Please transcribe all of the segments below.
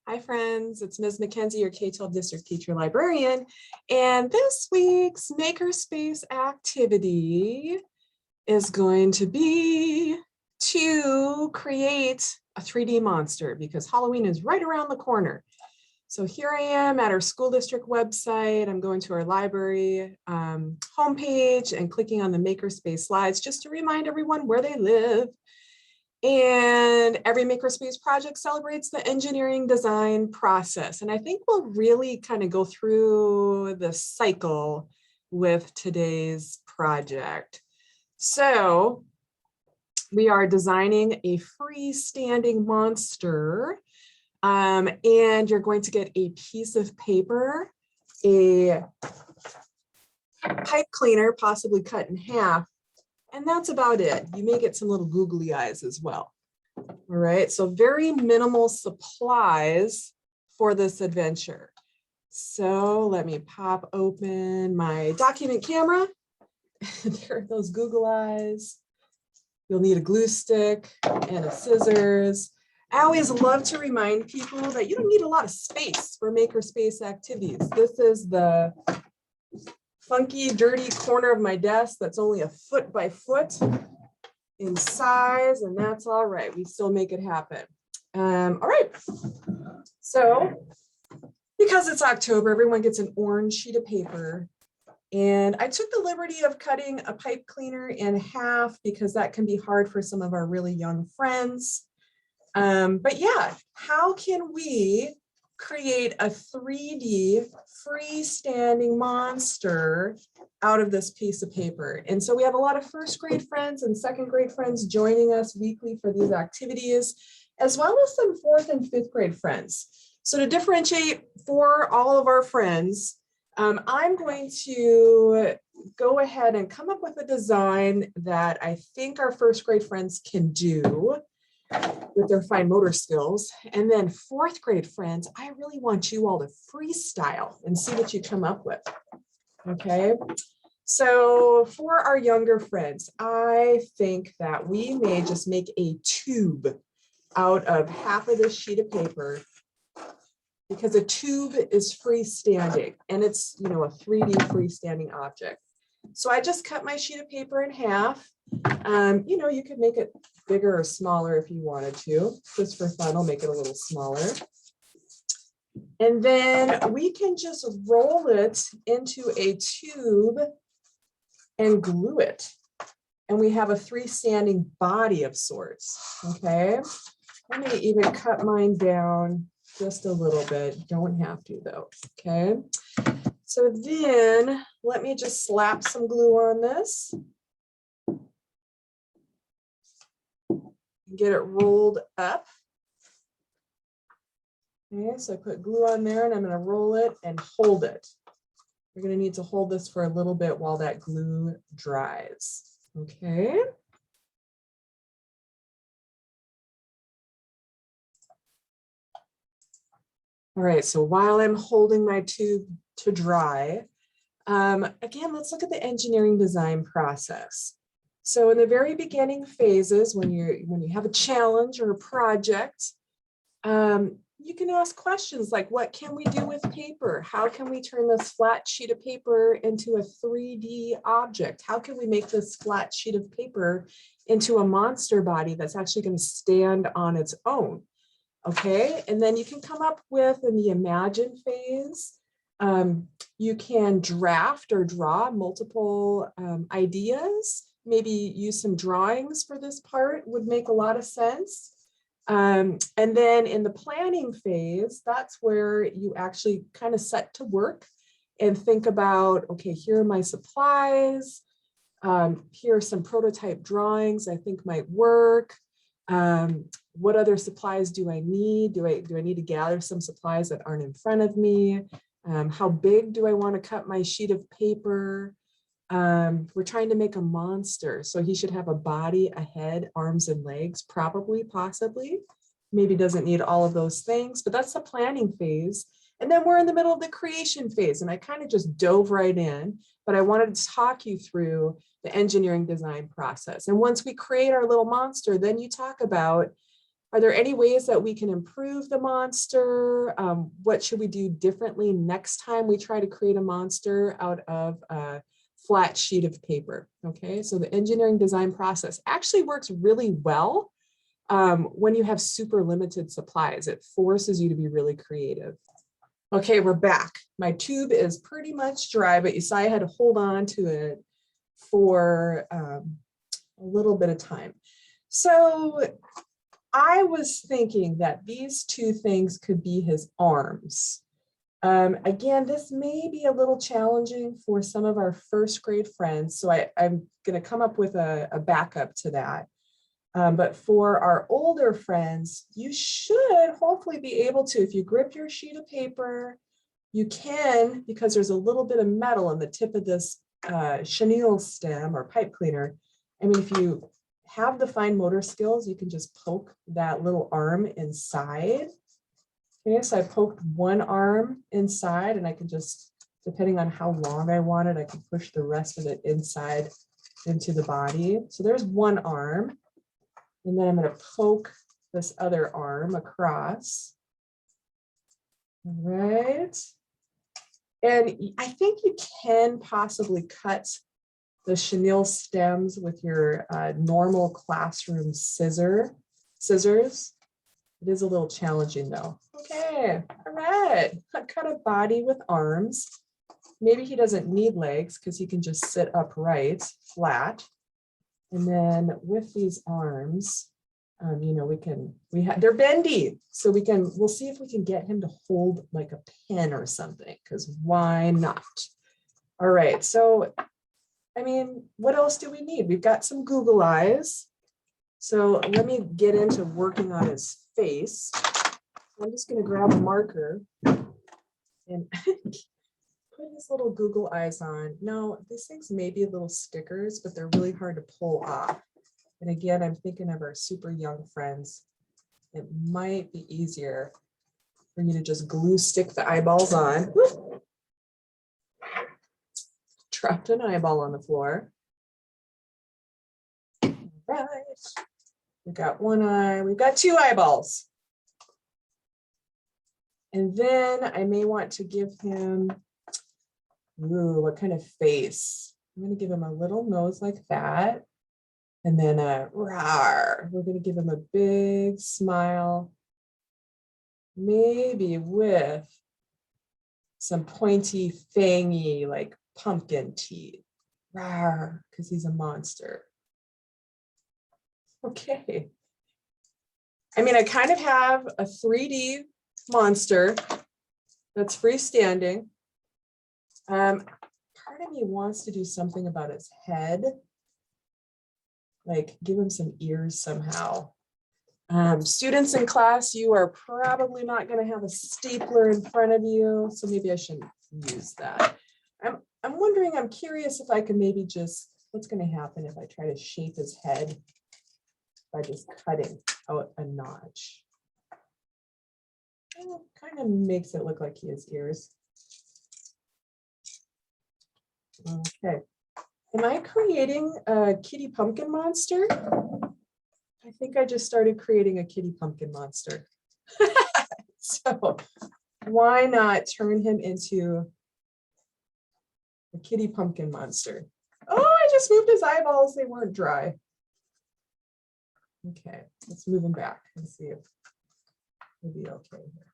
Hi friends, it's Ms. Mackenzie, your K-12 district teacher librarian, and this week's Makerspace activity is going to be to create a 3D monster because Halloween is right around the corner. So here I am at our school district website. I'm going to our library homepage and clicking on the Makerspace slides just to remind everyone where they live. And every Makerspace project celebrates the engineering design process. And I think we'll really kind of go through the cycle with today's project. So we are designing a freestanding monster. And you're going to get a piece of paper, a pipe cleaner, possibly cut in half, and that's about it. You may get some little googly eyes as well. All right, so very minimal supplies for this adventure. So let me pop open my document camera. There are those Google eyes. You'll need a glue stick and a scissors. I always love to remind people that you don't need a lot of space for Makerspace activities. This is the funky, dirty corner of my desk that's only a foot by foot in size, and that's all right. We still make it happen. All right. So because it's October, everyone gets an orange sheet of paper. And I took the liberty of cutting a pipe cleaner in half because that can be hard for some of our really young friends. But yeah, how can we create a 3D freestanding monster out of this piece of paper? And so we have a lot of first grade friends and second grade friends joining us weekly for these activities, as well as some fourth and fifth grade friends. So to differentiate for all of our friends, I'm going to go ahead and come up with a design that I think our first grade friends can do with their fine motor skills. And then fourth grade friends, I really want you all to freestyle and see what you come up with. Okay, so for our younger friends, I think that we may just make a tube out of half of this sheet of paper, because a tube is freestanding and it's, you know, a 3D freestanding object. So I just cut my sheet of paper in half. You know, you could make it bigger or smaller if you wanted to. Just for fun, I'll make it a little smaller. And then we can just roll it into a tube and glue it. And we have a freestanding body of sorts, okay? I'm gonna even cut mine down just a little bit. Don't have to though, okay? So then let me just slap some glue on this. Get it rolled up. Okay, so I put glue on there and I'm going to roll it and hold it. You're going to need to hold this for a little bit while that glue dries. Okay. All right, so while I'm holding my tube to dry, again, let's look at the engineering design process. So in the very beginning phases, when you have a challenge or a project, you can ask questions like, what can we do with paper? How can we turn this flat sheet of paper into a 3D object? How can we make this flat sheet of paper into a monster body that's actually going to stand on its own? Okay, and then you can come up with, in the imagine phase, you can draft or draw multiple ideas. Maybe use some drawings for this part would make a lot of sense. And then in the planning phase, that's where you actually kind of set to work and think about, okay, here are my supplies. Here are some prototype drawings I think might work. What other supplies do I need? Do I need to gather some supplies that aren't in front of me? How big do I want to cut my sheet of paper? We're trying to make a monster, so he should have a body, a head, arms and legs, probably, possibly. Maybe doesn't need all of those things, but that's the planning phase. And then we're in the middle of the creation phase, and I kind of just dove right in, but I wanted to talk you through the engineering design process. And once we create our little monster, then you talk about, Are there any ways that we can improve the monster? What should we do differently next time we try to create a monster out of a flat sheet of paper? Okay, so the engineering design process actually works really well when you have super limited supplies. It forces you to be really creative. Okay, we're back. My tube is pretty much dry, but you saw I had to hold on to it for a little bit of time. So I was thinking that these two things could be his arms. Again, this may be a little challenging for some of our first grade friends, so I'm going to come up with a backup to that. But for our older friends, you should hopefully be able to, if you grip your sheet of paper, you can, because there's a little bit of metal on the tip of this chenille stem or pipe cleaner. I mean, if you have the fine motor skills, you can just poke that little arm inside. Okay, so I poked one arm inside, and I can just, depending on how long I want it, I can push the rest of it inside into the body. So there's one arm. And then I'm going to poke this other arm across. All right. And I think you can possibly cut the chenille stems with your normal classroom scissors. It is a little challenging though. Okay, all right. I cut a body with arms. Maybe he doesn't need legs because he can just sit upright, flat. And then with these arms, you know, they're bendy, so we'll see if we can get him to hold like a pen or something, because why not? All right, so, I mean, what else do we need? We've got some Google eyes. So let me get into working on his face. I'm just going to grab a marker and put his little Google eyes on. Now, these things may be little stickers, but they're really hard to pull off. And again, I'm thinking of our super young friends. It might be easier for you to just glue stick the eyeballs on. Whoop. Dropped an eyeball on the floor. All right. We've got one eye. We've got two eyeballs. And then I may want to give him, ooh, what kind of face? I'm going to give him a little nose like that. And then a rawr. We're going to give him a big smile, maybe with some pointy, fangy, like pumpkin teeth. Rawr, because he's a monster. Okay. I mean, I kind of have a 3D monster that's freestanding. Part of me wants to do something about his head, like give him some ears somehow. Students in class, you are probably not going to have a stapler in front of you, so maybe I shouldn't use that. I'm wondering, I'm curious if I can maybe just, what's going to happen if I try to shape his head by just cutting out a notch. Well, kind of makes it look like he has ears. Okay. Am I creating a kitty pumpkin monster? I think I just started creating a kitty pumpkin monster. So why not turn him into a kitty pumpkin monster? Oh, I just moved his eyeballs. They weren't dry. Okay, let's move him back and see if we'll be okay here.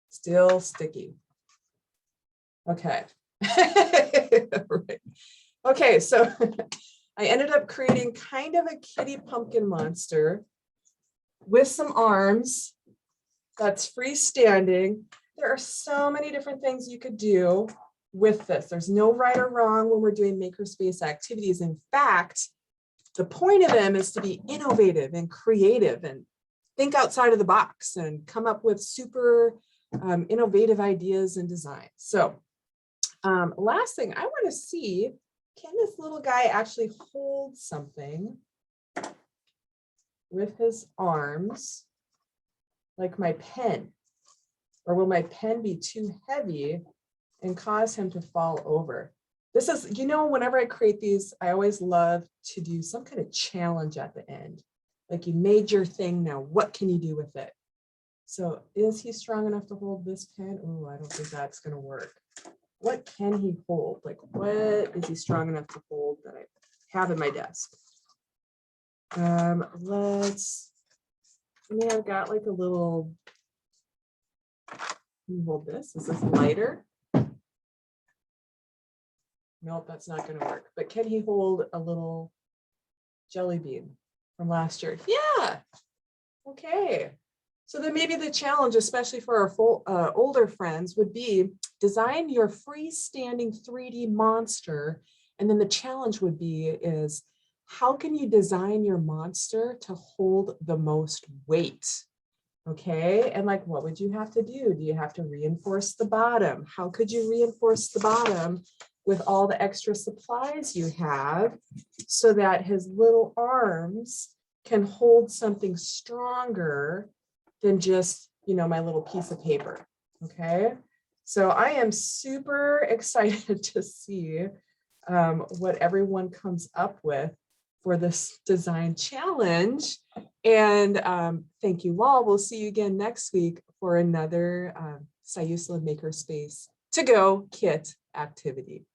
Still sticky. Okay. Right. Okay, so I ended up creating kind of a kitty pumpkin monster with some arms that's freestanding. There are so many different things you could do with this. There's no right or wrong when we're doing makerspace activities. In fact, the point of them is to be innovative and creative and think outside of the box and come up with super innovative ideas and designs. So last thing, I want to see, can this little guy actually hold something with his arms, like my pen? Or will my pen be too heavy and cause him to fall over? This is, you know, whenever I create these, I always love to do some kind of challenge at the end. Like you made your thing, now what can you do with it? So is he strong enough to hold this pen? Oh, I don't think that's going to work. What can he hold? Like what is he strong enough to hold that I have in my desk? I mean, I've got like a little, can you hold this? Is this lighter? Nope, that's not going to work. But can he hold a little jelly bean from last year? Yeah. Okay. So then maybe the challenge, especially for our older friends, would be design your freestanding 3D monster. And then the challenge would be is how can you design your monster to hold the most weight? Okay, and like what would you have to do? Do you have to reinforce the bottom? How could you reinforce the bottom with all the extra supplies you have so that his little arms can hold something stronger than just, you know, my little piece of paper? Okay, so I am super excited to see what everyone comes up with for this design challenge. And thank you all. We'll see you again next week for another Sayusla Makerspace to Go Kit activity.